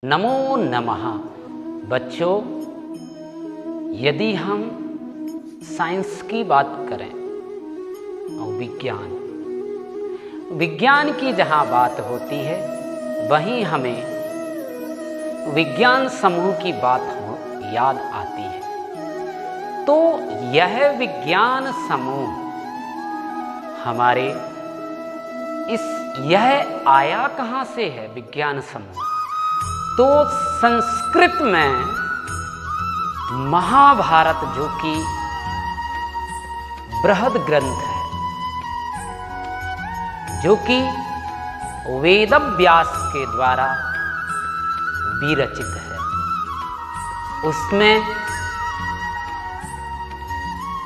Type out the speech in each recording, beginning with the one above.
नमो नमः। बच्चों, यदि हम साइंस की बात करें और विज्ञान की जहाँ बात होती है वहीं हमें विज्ञान समूह की बात याद आती है। तो यह विज्ञान समूह हमारे यह आया कहाँ से है? विज्ञान समूह तो संस्कृत में महाभारत, जो कि बृहद ग्रंथ है, जो कि वेद व्यास के द्वारा विरचित है, उसमें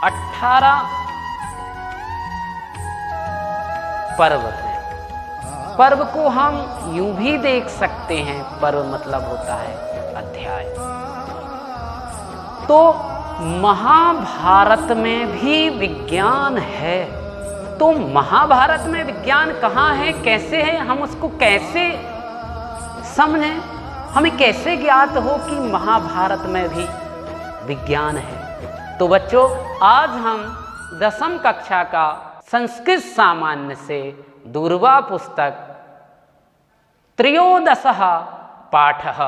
18 पर्व हैं। पर्व को हम यूं भी देख सकते हैं, पर्व मतलब होता है अध्याय। तो महाभारत में भी विज्ञान है। तो महाभारत में विज्ञान कहाँ है, कैसे है, हम उसको कैसे समझें, हमें कैसे ज्ञात हो कि महाभारत में भी विज्ञान है? तो बच्चों, आज हम 10वीं कक्षा का संस्कृत सामान्य से दूरवा पुस्तक 13 पाठः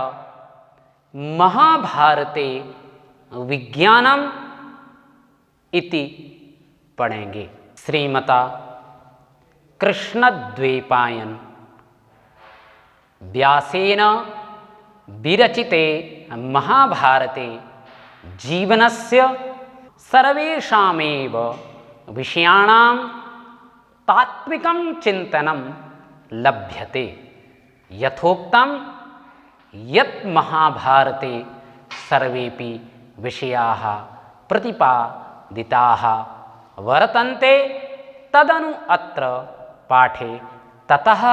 महाभारते विज्ञानम इति पढ़ेंगे। श्रीमता कृष्णद्वैपायन व्यासेन विरचिते महाभारते जीवनस्य सर्वेषामेव विषयाणां तात्विकं चिंतनं लभ्यते। यथोक्तं यत् महाभारते सर्वेपि विषयाः प्रतिपादिताः वर्तन्ते, तदनु अत्र पाठे ततः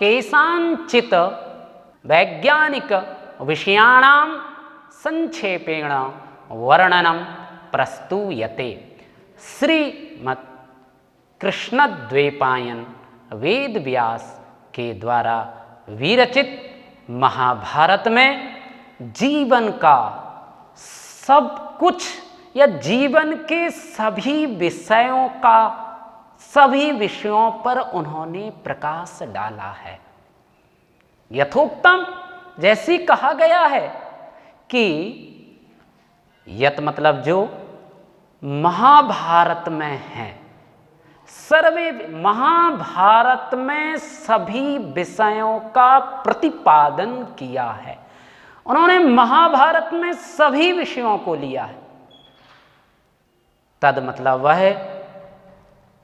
केषाञ्चित् वैज्ञानिक विषयाणां संक्षेपेण वर्णनं प्रस्तूयते। श्रीमद् कृष्णद्वैपायन वेद व्यास के द्वारा विरचित महाभारत में जीवन का सब कुछ या जीवन के सभी विषयों का, सभी विषयों पर उन्होंने प्रकाश डाला है। यथोक्तम, जैसी कहा गया है कि यत मतलब जो महाभारत में है, सर्वे महाभारत में सभी विषयों का प्रतिपादन किया है। उन्होंने महाभारत में सभी विषयों को लिया है। तद मतलब वह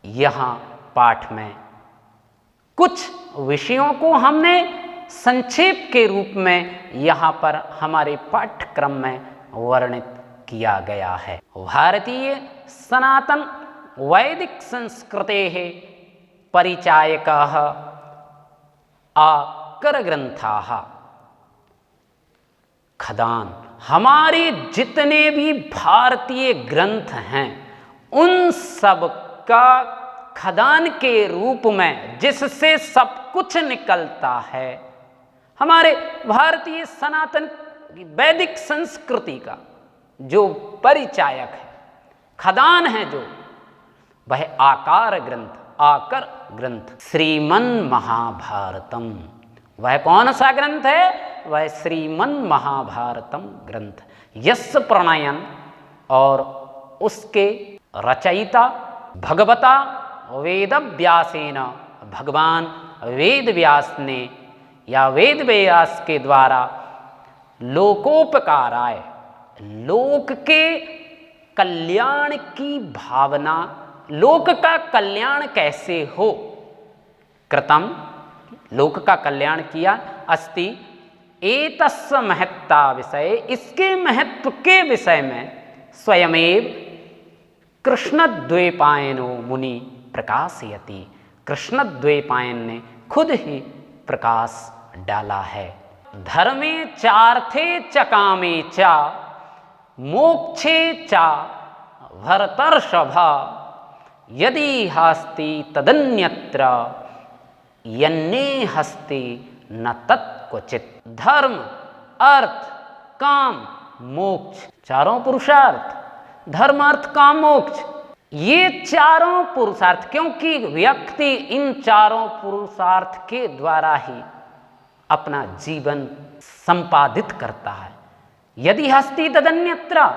यहाँ पाठ में कुछ विषयों को हमने संक्षेप के रूप में यहाँ पर हमारे पाठ्यक्रम में वर्णित किया गया है। भारतीय सनातन वैदिक संस्कृतेः परिचायकाः आकरग्रन्थाः खदान। हमारे जितने भी भारतीय ग्रंथ हैं, उन सब का खदान के रूप में, जिससे सब कुछ निकलता है, हमारे भारतीय सनातन वैदिक संस्कृति का जो परिचायक है, खदान है, जो वह आकर ग्रंथ श्रीमन् महाभारतम। वह कौन सा ग्रंथ है? वह श्रीमन् महाभारतम ग्रंथ। यस्य प्रणयन, और उसके रचयिता भगवता वेद व्यासेन, भगवान वेद व्यास ने या वेद व्यास के द्वारा लोकोपकाराय, लोक के कल्याण की भावना, लोक का कल्याण कैसे हो, कृतम, लोक का कल्याण किया, अस्ति एतस्य महत्ता विषय, इसके महत्व के विषय में स्वयमेव कृष्णद्वैपायनो मुनि प्रकाशयति। कृष्णद्वैपायन ने खुद ही प्रकाश डाला है। धर्मे चार्थे च कामे च मोक्षे च भरतर्षभ, यदि हस्ति तदन्यत्र यन्ने हस्ति न तत् क्वचित। धर्म, अर्थ, काम, मोक्ष, चारों पुरुषार्थ, धर्म, अर्थ, काम, मोक्ष, ये चारों पुरुषार्थ, क्योंकि व्यक्ति इन चारों पुरुषार्थ के द्वारा ही अपना जीवन संपादित करता है। यदि हस्ति तदन्यत्र,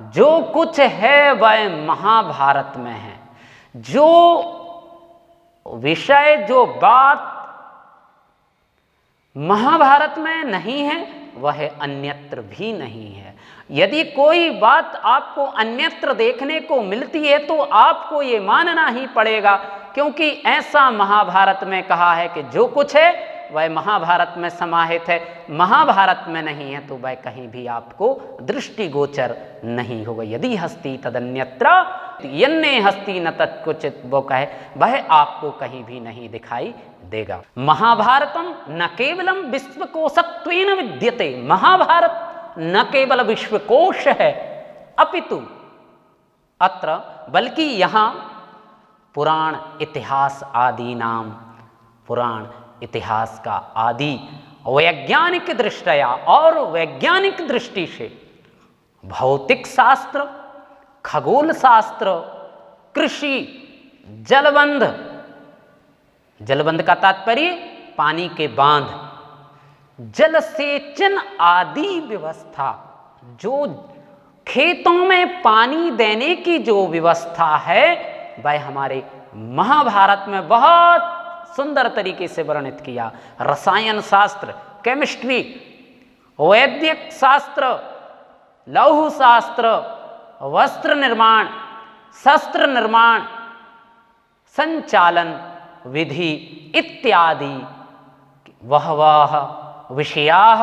जो कुछ है वह महाभारत में है। जो विषय, जो बात महाभारत में नहीं है वह अन्यत्र भी नहीं है। यदि कोई बात आपको अन्यत्र देखने को मिलती है तो आपको ये मानना ही पड़ेगा, क्योंकि ऐसा महाभारत में कहा है कि जो कुछ है वह महाभारत में समाहित है। महाभारत में नहीं है तो वह कहीं भी आपको दृष्टिगोचर नहीं होगा। यदि हस्ति तदन्यत्र यन्ने हस्ति न तत्कुचित, वो कहे वह आपको कहीं भी नहीं दिखाई देगा। महाभारतम न केवलम विश्वकोशत्वेन विद्यते, महाभारत न केवल विश्वकोश है अपितु अत्र, बल्कि यहाँ पुराण इतिहास आदि नाम, पुराण इतिहास का आदि वैज्ञानिक दृष्टया और वैज्ञानिक दृष्टि से भौतिक शास्त्र, खगोल शास्त्र, कृषि, जलबंध, जलबंध का तात्पर्य पानी के बांध, जल सेचन आदि व्यवस्था, जो खेतों में पानी देने की जो व्यवस्था है वह हमारे महाभारत में बहुत सुंदर तरीके से वर्णित किया। रसायन शास्त्र, केमिस्ट्री, वैद्यक शास्त्र, लौह शास्त्र, वस्त्र निर्माण, शस्त्र निर्माण, संचालन विधि इत्यादि वह विषयाः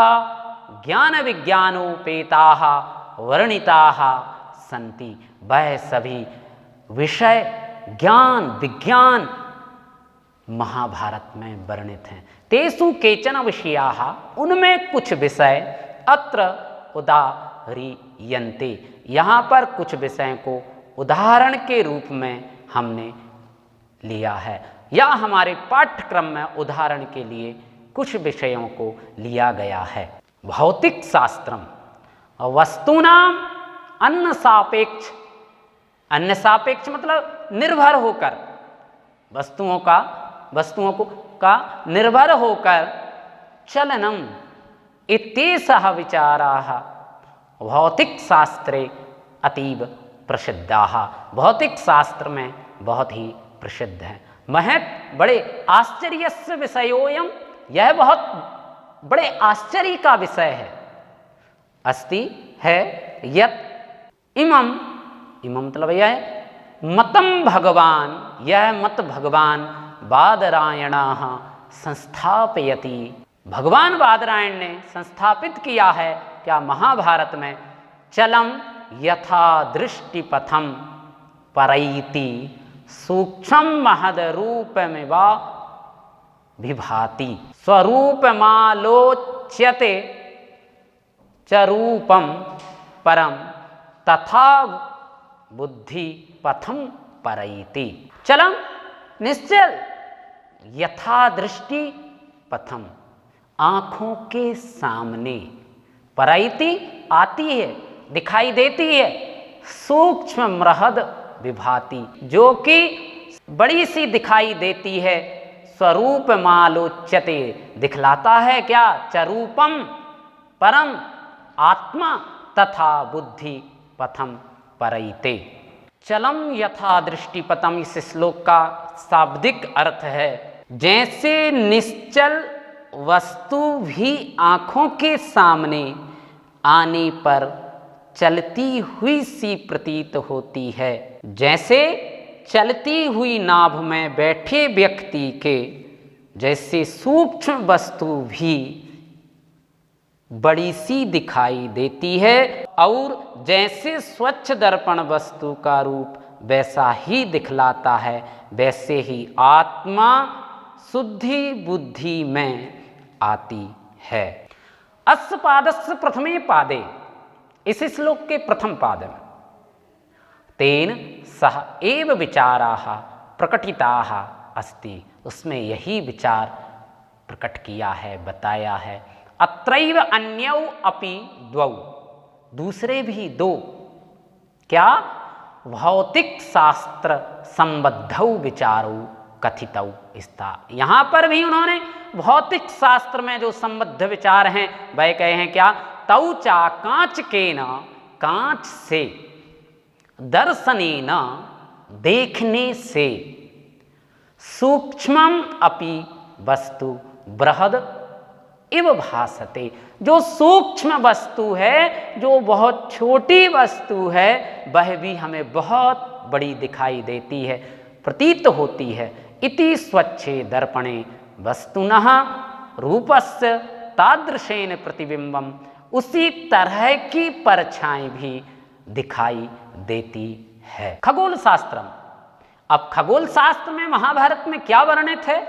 ज्ञान विज्ञानोपेताः वर्णिताः सन्ति। वह सभी विषय ज्ञान विज्ञान महाभारत में वर्णित हैं। तेषु केचन विषयाः, उनमें कुछ विषय अत्र उदाहरीयन्ते, यहाँ पर कुछ विषयों को उदाहरण के रूप में हमने लिया है, या हमारे पाठ्यक्रम में उदाहरण के लिए कुछ विषयों को लिया गया है। भौतिक शास्त्रम वस्तूनाम अन्य सापेक्ष, अन्य सापेक्ष मतलब निर्भर होकर, वस्तुओं का निर्भर होकर चलनम इत्येषः विचाराः भौतिक शास्त्रे अतीव प्रसिद्धाः। भौतिक शास्त्र में बहुत ही प्रसिद्ध है। महत् बड़े आश्चर्यस्य विषयोयम, यह बहुत बड़े आश्चर्य का विषय है। अस्ति है यत् इमम, इमम मतलब यह है मतम भगवान, यह मत भगवान बादरायणाः संस्थापयति, भगवान बादरायण ने संस्थापित किया है क्या महाभारत में। चलम यथा दृष्टिपथम परैति सूक्ष्म महद रूपमिवा विभाति स्वरूपमालोच्यते च रूपम परम तथा बुद्धि पथम परैति। चलम निश्चल, यथा दृष्टि पथम आँखों के सामने, परैति आती है दिखाई देती है, सूक्ष्म महद विभाति जो कि बड़ी सी दिखाई देती है, स्वरूप मालोच्यते दिखलाता है क्या, चरूपम परम आत्मा तथा बुद्धि पथम परैते। चलम यथा दृष्टिपथम इस श्लोक का शाब्दिक अर्थ है जैसे निश्चल वस्तु भी आँखों के सामने आने पर चलती हुई सी प्रतीत होती है, जैसे चलती हुई नाभ में बैठे व्यक्ति के जैसे सूक्ष्म वस्तु भी बड़ी सी दिखाई देती है, और जैसे स्वच्छ दर्पण वस्तु का रूप वैसा ही दिखलाता है, वैसे ही आत्मा शुद्धि बुद्धि में आती है। अस्य पादस्य प्रथमे पादे, इस श्लोक के प्रथम पाद में तेन सह एव विचाराः प्रकटिताः अस्ति, उसमें यही विचार प्रकट किया है, बताया है। अत्रैव अन्यौ अपि द्वौ, दूसरे भी दो क्या भौतिक शास्त्र संबद्धौ विचारौ कथितौ स्था। यहां पर भी उन्होंने भौतिक शास्त्र में जो संबद्ध विचार हैं वह कहे हैं क्या, तौ चा कांच के न, कांच से, दर्शने न, देखने से, सूक्ष्मम अपि वस्तु बृहद इव भासते, जो सूक्ष्म वस्तु है, जो बहुत छोटी वस्तु है, वह भी हमें बहुत बड़ी दिखाई देती है, प्रतीत होती है। इति स्वच्छे दर्पणे वस्तुनः रूपस्य तादृशेन प्रतिबिंबम, उसी तरह की परछाई भी दिखाई देती है। खगोल शास्त्रम, अब खगोल शास्त्र में महाभारत में क्या वर्णित है,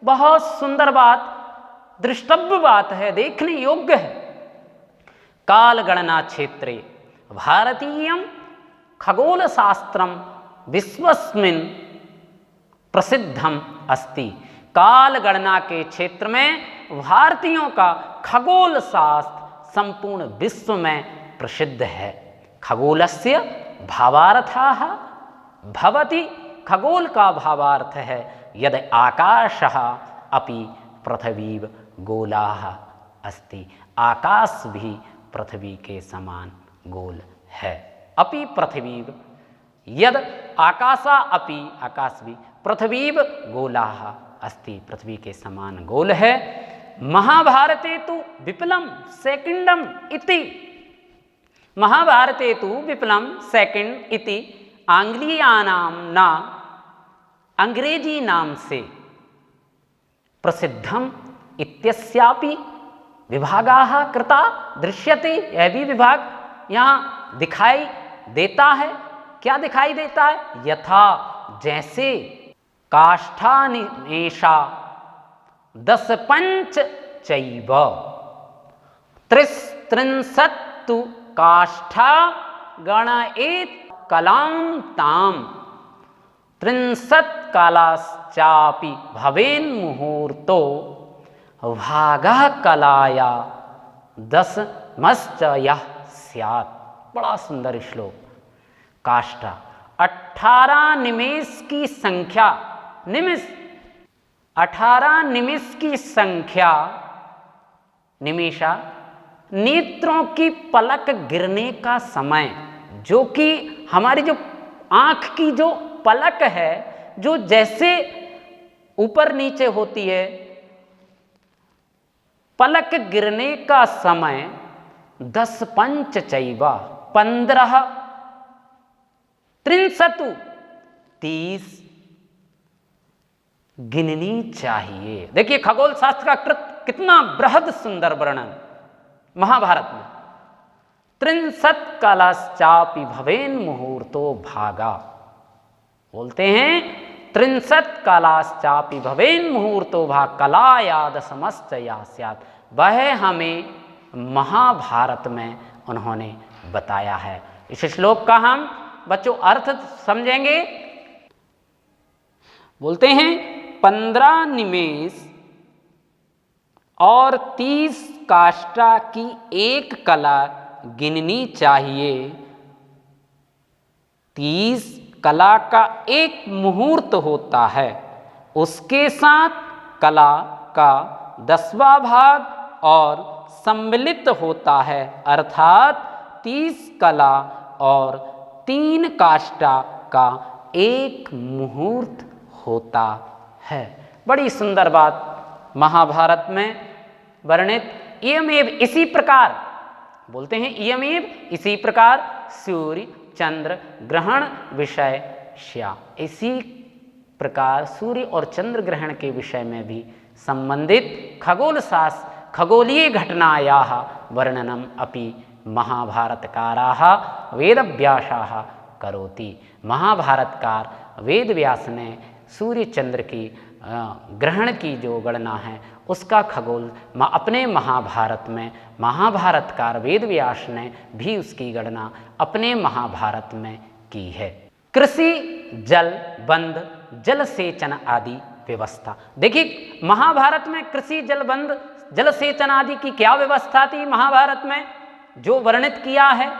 बहुत सुंदर बात, दृष्टव्य बात है, देखने योग्य है। काल गणना क्षेत्रे भारतीयम खगोल शास्त्रम विश्वस्मिन प्रसिद्धम अस्ति। काल गणना के क्षेत्र में भारतीयों का खगोल शास्त्र संपूर्ण विश्व में प्रसिद्ध है। खगोलस्य भावार्थाः भवति, खगोल का भावार्थ है यद आकाशः अपि पृथ्वीव गोलाः अस्ति, आकाश भी पृथ्वी के समान गोल है। अपि पृथ्वीव, यद आकाशा अपि, आकाश भी, पृथ्वीव गोलाः अस्ति, पृथ्वी के समान गोल है। महाभारते तु विप्लम सेकंडम इति, महाभारते तु विप्लम सेकंड इति आंग्लीयानाम ना, अंग्रेजी नाम से प्रसिद्धम इत्यस्यापि विभागाः कृता दृश्यते, यह भी विभाग यहाँ दिखाई देता है। क्या दिखाई देता है, यथा जैसे काष्ठानिमेषा 10 पंच चैव त्रिंशत्तु काष्ठा गणयेत् कलां ताम 30 कालाश्चापि भवेन् मुहूर्तो भागः कलाया 10 मश्च यः स्यात्। बड़ा सुंदर श्लोक। काष्ठा 18 निमेष की संख्या, निमिष 18 निमिष की संख्या, निमेषा नेत्रों की पलक गिरने का समय, जो कि हमारी जो आंख की जो पलक है, जो जैसे ऊपर नीचे होती है, पलक गिरने का समय 10 पंच चैवा 15 30 गिननी चाहिए। देखिए खगोल शास्त्र का कितना बृहद सुंदर वर्णन महाभारत में। 30 कालाश्चापि भवेन् मुहूर्तो भागा, बोलते हैं 30 कालाश्चापि भवेन् मुहूर्तो भाग कलायाद समस्त या स्यात्, वह हमें महाभारत में उन्होंने बताया है। इस श्लोक का हम बच्चों अर्थ समझेंगे। बोलते हैं 15 निमेष और 30 काष्ठा की एक कला गिननी चाहिए। 30 कला का एक मुहूर्त होता है, उसके साथ कला का 10वां भाग और सम्मिलित होता है, अर्थात 30 कला और 3 काष्ठा का एक मुहूर्त होता है। बड़ी सुंदर बात महाभारत में वर्णित। इयमेव, इसी प्रकार बोलते हैं, इयमेव इसी प्रकार सूर्य चंद्र ग्रहण विषय श्या, इसी प्रकार सूर्य और चंद्र ग्रहण के विषय में भी संबंधित खगोल शास्त्र खगोलीय घटनायाः वर्णनम अपि महाभारतकाराः वेदव्यासाः करोति। महाभारतकार वेदव्यास ने सूर्य चंद्र की ग्रहण की जो गणना है उसका खगोल अपने महाभारत में, महाभारतकार वेदव्यास ने भी उसकी गणना अपने महाभारत में की है। कृषि जल बंध जल सेचन आदि व्यवस्था। देखिए महाभारत में कृषि जलबंध जल सेचन आदि की क्या व्यवस्था थी। महाभारत में जो वर्णित किया है,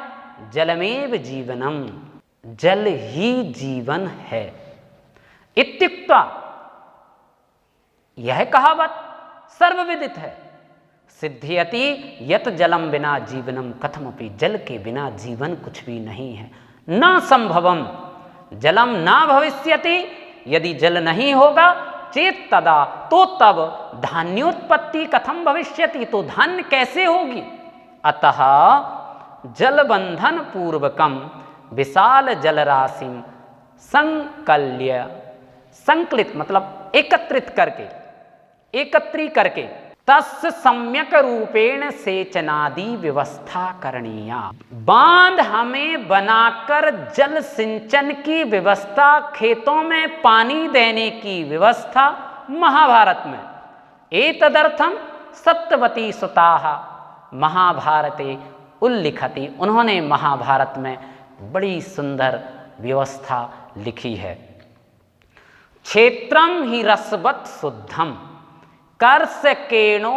जलमेव जीवनम, जल ही जीवन है इत्युक्त्वा, यह कहावत सर्वविदित है। सिद्ध्यति यत जलम बिना जीवनम कथमपि, जल के बिना जीवन कुछ भी नहीं है। न संभवम जलम न भविष्यति, यदि जल नहीं होगा, चेत तदा, तो तब धान्योत्पत्ति कथम भविष्यति, तो धान्य कैसे होगी। अतः जलबंधन पूर्वकम विशाल जलराशिम संकल्य, संकलित मतलब एकत्रित करके, एकत्री करके, तस्य सम्यक रूपेण सेचनादि व्यवस्था करणीया। बांध हमें बनाकर जल सिंचन की व्यवस्था, खेतों में पानी देने की व्यवस्था महाभारत में। एतदर्थम सत्यवती सुताः महाभारते उल्लिखति, उन्होंने महाभारत में बड़ी सुंदर व्यवस्था लिखी है। क्षेत्रम ही रसवत शुद्धम कर्षकेणोपपादितम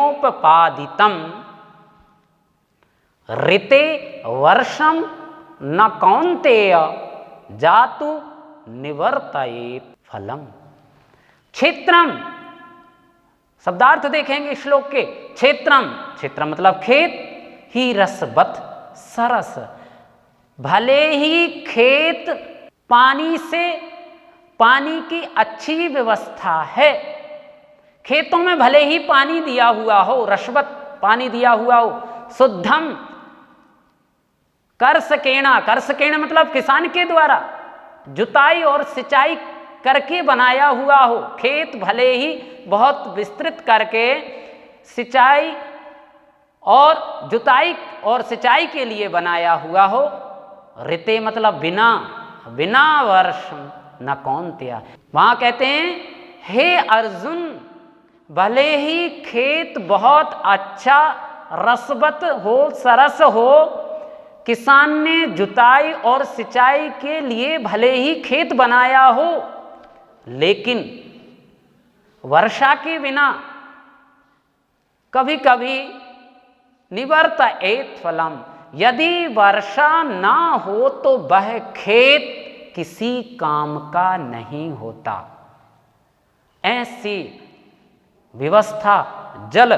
ऋते वर्षम न कौन्तेय जातु निवर्तयेत् फलम। क्षेत्रम शब्दार्थ देखेंगे श्लोक के। क्षेत्रम, क्षेत्र मतलब खेत, ही रसवत सरस, भले ही खेत पानी से, पानी की अच्छी व्यवस्था है, खेतों में भले ही पानी दिया हुआ हो, रसवत पानी दिया हुआ हो, शुद्धम कर्षकेणा, कर्षकेण मतलब किसान के द्वारा जुताई और सिंचाई करके बनाया हुआ हो, खेत भले ही बहुत विस्तृत करके सिंचाई और जुताई और सिंचाई के लिए बनाया हुआ हो। ऋते मतलब बिना, बिना वर्ष न कौन्त्या। वहां कहते हैं हे अर्जुन, भले ही खेत बहुत अच्छा रसवत हो, सरस हो, किसान ने जुताई और सिंचाई के लिए भले ही खेत बनाया हो, लेकिन वर्षा के बिना कभी कभी निवर्तयेत् फलम, यदि वर्षा ना हो तो वह खेत किसी काम का नहीं होता। ऐसी व्यवस्था जल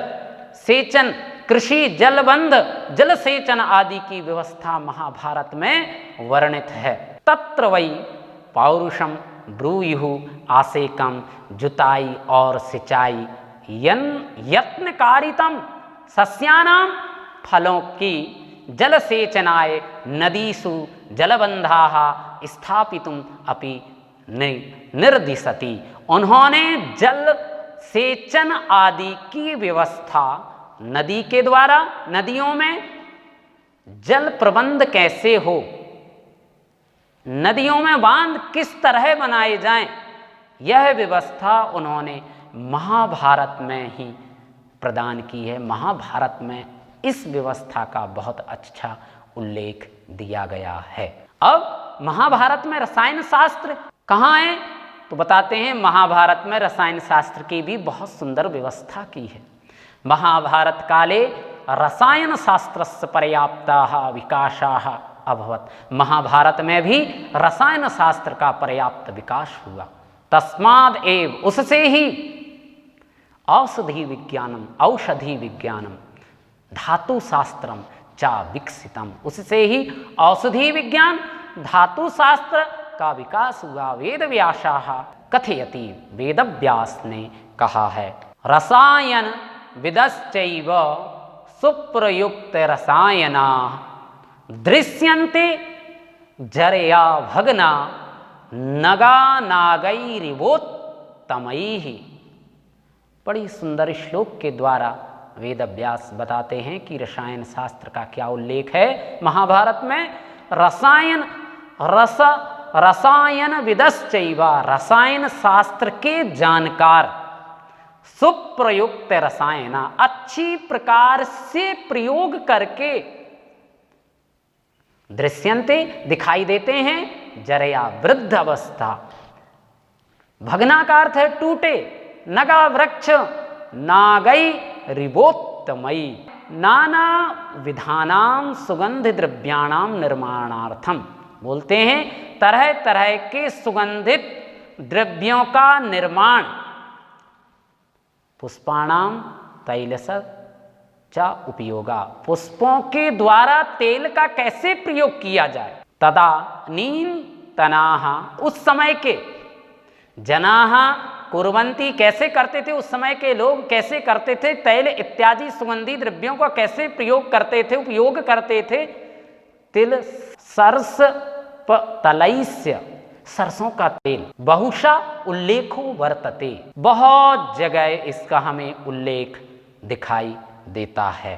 सेचन, कृषि जलबंध जल सेचन आदि की व्यवस्था महाभारत में वर्णित है। तत्र वै पौरुषम ब्रूयुः आसेकम, जुताई और सिंचाई यत्नकारितम सस्यानाम फलों की जल सेचनाय नदीसु जलबंधाः स्थापितुम अपि निर्दिशति। उन्होंने जल सेचन आदि की व्यवस्था नदी के द्वारा, नदियों में जल प्रबंध कैसे हो, नदियों में बांध किस तरह बनाए जाएं, यह व्यवस्था उन्होंने महाभारत में ही प्रदान की है। महाभारत में इस व्यवस्था का बहुत अच्छा उल्लेख दिया गया है। अब महाभारत में रसायन शास्त्र कहाँ है, तो बताते हैं महाभारत में रसायन शास्त्र की भी बहुत सुंदर व्यवस्था की है। महाभारत काले रसायन शास्त्रस्य पर्याप्ताः विकासाः अभवत्। महाभारत में भी रसायन शास्त्र का पर्याप्त विकास हुआ। तस्माद् एव, उससे ही औषधि विज्ञानम, औषधि विज्ञानम धातु शास्त्रम चा विकसितम, उससे ही औषधि विज्ञान धातु शास्त्र का विकास हुआ। वेद व्यासाः कथयति, वेदव्यास ने कहा है, रसायन विदश्चैव सुप्रयुक्त रसायना दृश्यन्ते जरया भग्ना नगा नागैरिवोत्तमैः। बड़ी सुंदर श्लोक के द्वारा वेदव्यास बताते हैं कि रसायन शास्त्र का क्या उल्लेख है महाभारत में। रसायन रसायन विदश्चैव, रसायन शास्त्र के जानकार, सुप्रयुक्त रसायना, अच्छी प्रकार से प्रयोग करके, दृश्यन्ते दिखाई देते हैं, जरया वृद्ध अवस्था, भगना का अर्थ है टूटे, नगा वृक्ष नागई रिबोत्तमयी नाना विधानाम सुगंधि द्रव्याणाम निर्माणार्थम। बोलते हैं तरह तरह के सुगंधित द्रव्यों का निर्माण, पुष्पाणाम तैलस चा उपयोगा, पुष्पों के द्वारा तेल का कैसे प्रयोग किया जाए। तदा नीन तनाहा, उस समय के जनाहा कुर्वंती, कैसे करते थे उस समय के लोग, कैसे करते थे, तैल इत्यादि सुगंधी द्रव्यों का कैसे प्रयोग करते थे, उपयोग करते थे। तिल सरस तलैस्य, सरसों का तेल, बहुशा उल्लेखो वर्तते, बहुत जगह इसका हमें उल्लेख दिखाई देता है।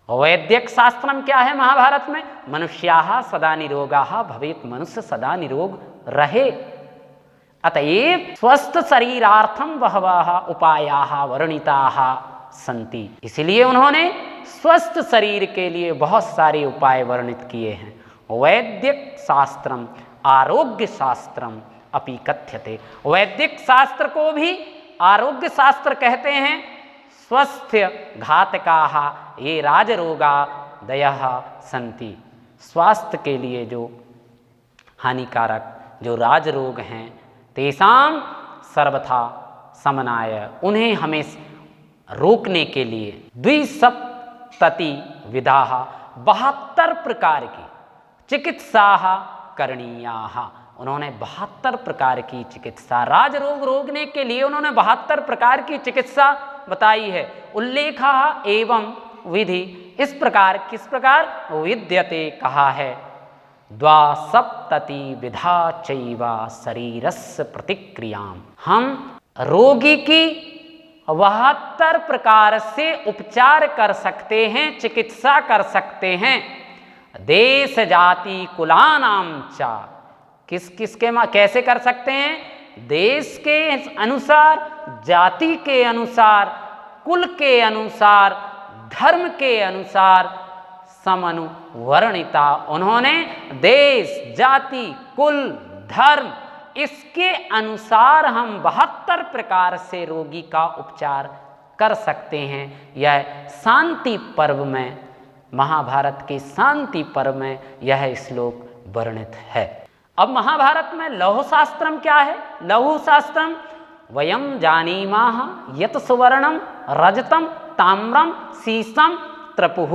वैद्यक शास्त्रम क्या है महाभारत में, मनुष्याः सदा निरोगाः भवेत्, मनुष्य सदा निरोग रहे। अतएव स्वस्थ शरीरार्थम बहवः उपायाः वर्णिताः सन्ति, इसलिए उन्होंने स्वस्थ शरीर के लिए बहुत सारे उपाय वर्णित किए हैं। वैद्यक शास्त्रम आरोग्य शास्त्रम अपि कथ्यते, वैदिक शास्त्र को भी आरोग्य शास्त्र कहते हैं। स्वस्थ्य घातकाः ये राजरोगा दयः सन्ति, स्वास्थ्य के लिए जो हानिकारक जो राजरोग हैं, तेषां सर्वथा समनाय, उन्हें हमें रोकने के लिए द्विसप्तति विधाः 72 प्रकार की चिकित्साः करणीयाः, उन्होंने 72 प्रकार की चिकित्सा, राजरोग रोकने के लिए उन्होंने 72 प्रकार की चिकित्सा बताई है। उल्लेखा एवं विधि, इस प्रकार, किस प्रकार, विद्यते कहा है, द्वासप्तति विधा चैवा शरीरस्य प्रतिक्रियाम, हम रोगी की 72 प्रकार से उपचार कर सकते हैं, चिकित्सा कर सकते हैं। देश जाति कुलानाम चा, किस किस के कैसे कर सकते हैं, देश के अनुसार, जाति के अनुसार, कुल के अनुसार, धर्म के अनुसार समनुवर्णिता, उन्होंने देश जाति कुल धर्म इसके अनुसार हम 72 प्रकार से रोगी का उपचार कर सकते हैं। यह शांति पर्व में, महाभारत के शांति पर्व में यह श्लोक वर्णित है। अब महाभारत में लौह शास्त्रम क्या है, लौह शास्त्रम वयम जानीमः यत सुवर्णम रजतम ताम्रम सीसम त्रपुः,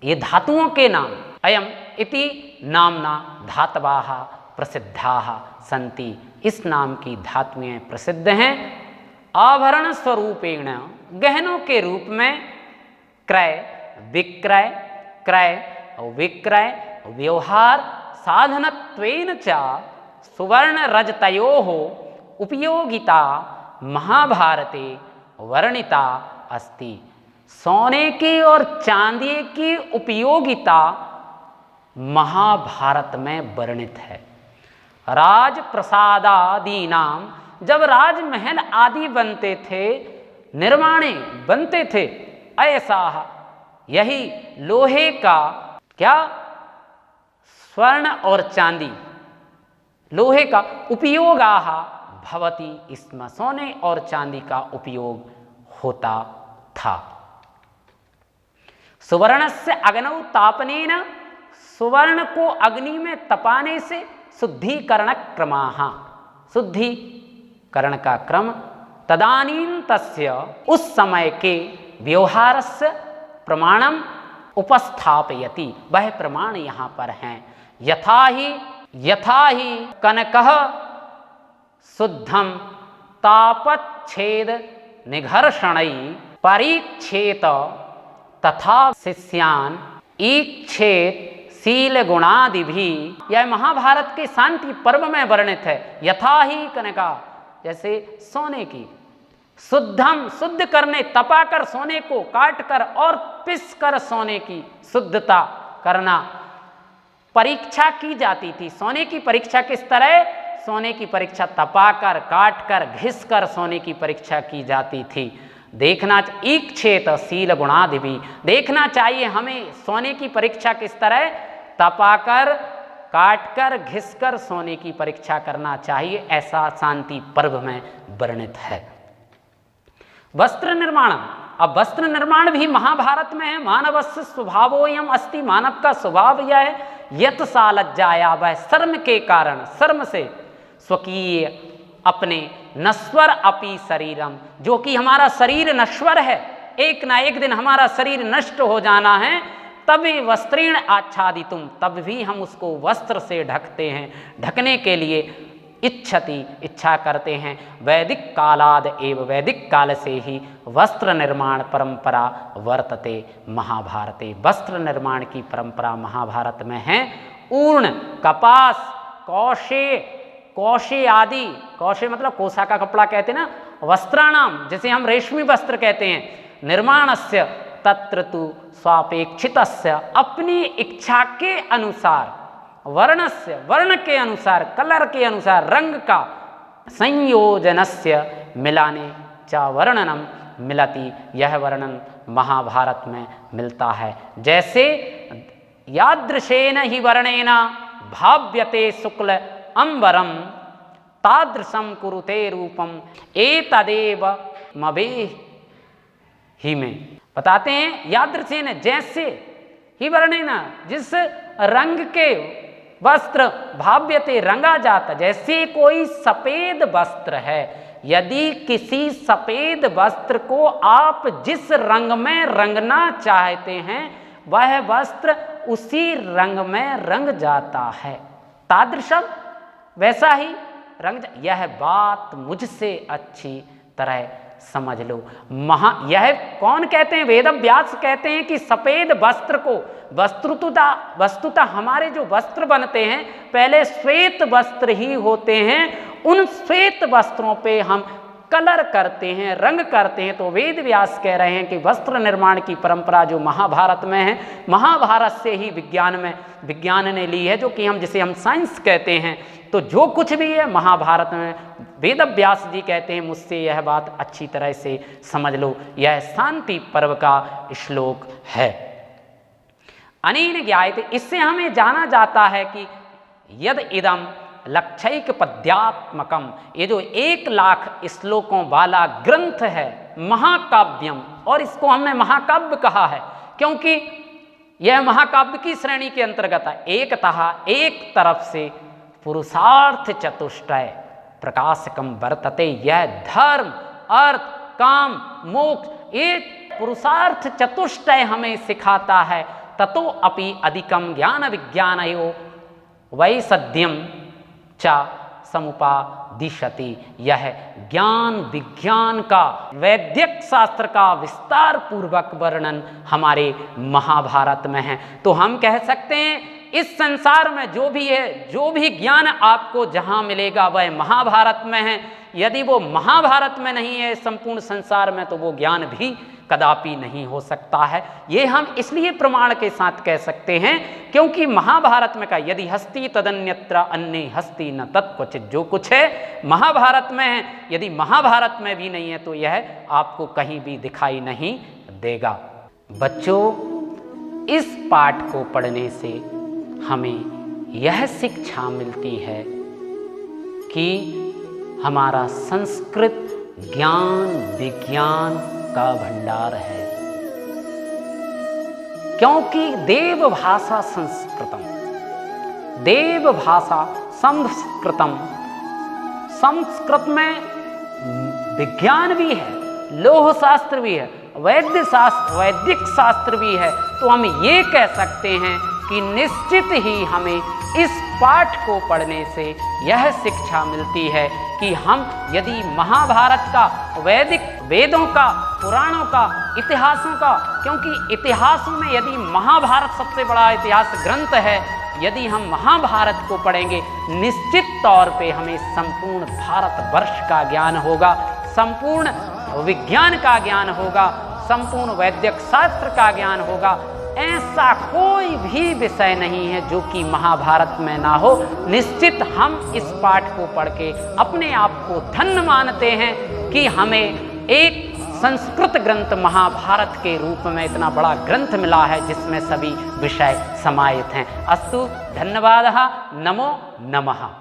ये धातुओं के नाम, अयम इति नामना धातवाः प्रसिद्धाः सन्ति, इस नाम की धातुएं प्रसिद्ध हैं। आभरण स्वरूपेण, गहनों के रूप में, क्रय विक्रय, क्रय विक्रय व्यवहार साधनत्वेन च सुवर्ण रजतयोः उपयोगिता महाभारते वर्णिता अस्ति, सोने की और चांदी की उपयोगिता महाभारत में वर्णित है। राजप्रसादादि नाम, जब राजमहल आदि बनते थे, निर्माणे बनते थे, ऐसा यही लोहे का क्या, स्वर्ण और चांदी, लोहे का उपयोगाः भवति, इसमें सोने और चांदी का उपयोग होता था। सुवर्णस्य अग्नौ तापनेन, सुवर्ण को अग्नि में तपाने से शुद्धिकरण क्रमाः, शुद्धिकरण का क्रम, तदानीं तस्य, उस समय के व्यवहारस्य प्रमाणम उपस्थापयति, वह प्रमाण यहाँ पर हैं। यथा ही कनकः शुद्धम तापच्छेद निघर्षणै परीक्षेत तथा शिष्यान ईक्षेत शील गुणादिभि, यह महाभारत के शांति पर्व में वर्णित है। यथा ही कनका, जैसे सोने की, शुद्धम शुद्ध करने, तपाकर सोने को काट कर और पिस कर सोने की शुद्धता करना, परीक्षा की जाती थी। सोने की परीक्षा किस तरह, सोने की परीक्षा तपाकर, काट कर, घिस कर सोने की परीक्षा की जाती थी। देखना ईक्षेत शील गुणादिभि, देखना चाहिए हमें सोने की परीक्षा किस तरह, तपाकर, काटकर घिसकर सोने की परीक्षा करना चाहिए, ऐसा शांति पर्व में वर्णित है। वस्त्र निर्माण, अब वस्त्र निर्माण भी महाभारत में है। मानवस्य स्वभावोऽयम् अस्ति, मानव का स्वभाव यह है यत सा लज्जाया, वह शर्म के कारण, शर्म से स्वकीय अपने नश्वर अपि शरीरम, जो कि हमारा शरीर नश्वर है, एक ना एक दिन हमारा शरीर नष्ट हो जाना है, तब वस्त्रेण आच्छादितुम, तब भी हम उसको वस्त्र से ढकते हैं, ढकने के लिए इच्छति, इच्छा करते हैं। वैदिक कालाद एवं, वैदिक काल से ही वस्त्र निर्माण परंपरा वर्तते महाभारते, वस्त्र निर्माण की परंपरा महाभारत में है। ऊर्ण, कपास, कौशे, कौशे आदि, कौशे मतलब कोसा का कपड़ा कहते हैं ना, वस्त्राणाम, जिसे हम रेशमी वस्त्र कहते हैं, निर्माणस्य तत्र तु स्वापेक्षितस्य, अपनी इच्छा के अनुसार, वर्णस्य, वर्ण के अनुसार, कलर के अनुसार, रंग का, संयोजनस्य मिलाने च वर्णनम मिलति, यह वर्णन महाभारत में मिलता है। जैसे यादृशेन ही वर्णेन भाव्यते शुक्ल अंबरम तादृशम कुरुते रूपम एतदेव मवेहि में, बताते हैं यादृशेन, जैसे, ही वर्णेन, जिस रंग के वस्त्र, भाव्यते, रंगा जाता, जैसे कोई सफेद वस्त्र है, यदि किसी सफेद वस्त्र को आप जिस रंग में रंगना चाहते हैं वह वस्त्र उसी रंग में रंग जाता है, तादृशम, वैसा ही रंग। यह बात मुझसे अच्छी तरह समझ लो। यह कौन कहते हैं? वेद व्यास कहते हैं कि सफेद वस्त्र को, वस्तुतः हमारे जो वस्त्र बनते हैं पहले श्वेत वस्त्र ही होते हैं, उन श्वेत वस्त्रों पे हम कलर करते हैं, रंग करते हैं। तो वेद व्यास कह रहे हैं कि वस्त्र निर्माण की परंपरा जो महाभारत में है, महाभारत से ही विज्ञान ने ली है, जो कि जिसे हम साइंस कहते हैं। तो जो कुछ भी है महाभारत में, वेद व्यास जी कहते हैं, मुझसे यह बात अच्छी तरह से समझ लो। यह शांति पर्व का श्लोक है। अनेन ज्ञायते, इससे हमें जाना जाता है कि यद इदम लक्षैक पद्यात्मकम, ये जो 1,00,000 श्लोकों वाला ग्रंथ है, महाकाव्यम, और इसको हमने महाकाव्य कहा है क्योंकि यह महाकाव्य की श्रेणी के अंतर्गत है। एक तरफ से पुरुषार्थ चतुष्टय प्रकाशकम वर्तते, यह धर्म, अर्थ, काम, मोक्ष, ये पुरुषार्थ चतुष्टय हमें सिखाता है। ततो अपि अधिकम ज्ञान विज्ञानयो वैसद्यम चा समुपादिशति, यह ज्ञान विज्ञान का, वैदिक शास्त्र का विस्तार पूर्वक वर्णन हमारे महाभारत में है। तो हम कह सकते हैं इस संसार में जो भी है, जो भी ज्ञान आपको जहाँ मिलेगा वह महाभारत में है। यदि वो महाभारत में नहीं है संपूर्ण संसार में, तो वो ज्ञान भी कदापि नहीं हो सकता है। ये हम इसलिए प्रमाण के साथ कह सकते हैं क्योंकि महाभारत में का यदि हस्ति तदन्यत्र अन्ये हस्ति न तत्क्वचित, जो कुछ है महाभारत में है, यदि महाभारत में भी नहीं है तो यह आपको कहीं भी दिखाई नहीं देगा। बच्चों, इस पाठ को पढ़ने से हमें यह शिक्षा मिलती है कि हमारा संस्कृत ज्ञान विज्ञान का भंडार है, क्योंकि देव भाषा संस्कृतम, देव भाषा संस्कृतम, संस्कृत में विज्ञान भी है, लौह शास्त्र भी है, वैदिक शास्त्र भी है। तो हम ये कह सकते हैं कि निश्चित ही हमें इस पाठ को पढ़ने से यह शिक्षा मिलती है कि हम यदि महाभारत का, वैदिक वेदों का, पुराणों का, इतिहासों का, क्योंकि इतिहासों में यदि महाभारत सबसे बड़ा इतिहास ग्रंथ है, यदि हम महाभारत को पढ़ेंगे निश्चित तौर पे हमें संपूर्ण भारतवर्ष का ज्ञान होगा, संपूर्ण विज्ञान का ज्ञान होगा, संपूर्ण वैदिक शास्त्र का ज्ञान होगा। ऐसा कोई भी विषय नहीं है जो कि महाभारत में ना हो। निश्चित हम इस पाठ को पढ़ के अपने आप को धन्य मानते हैं कि हमें एक संस्कृत ग्रंथ महाभारत के रूप में इतना बड़ा ग्रंथ मिला है जिसमें सभी विषय समाहित हैं। अस्तु, धन्यवाद, नमो नमः।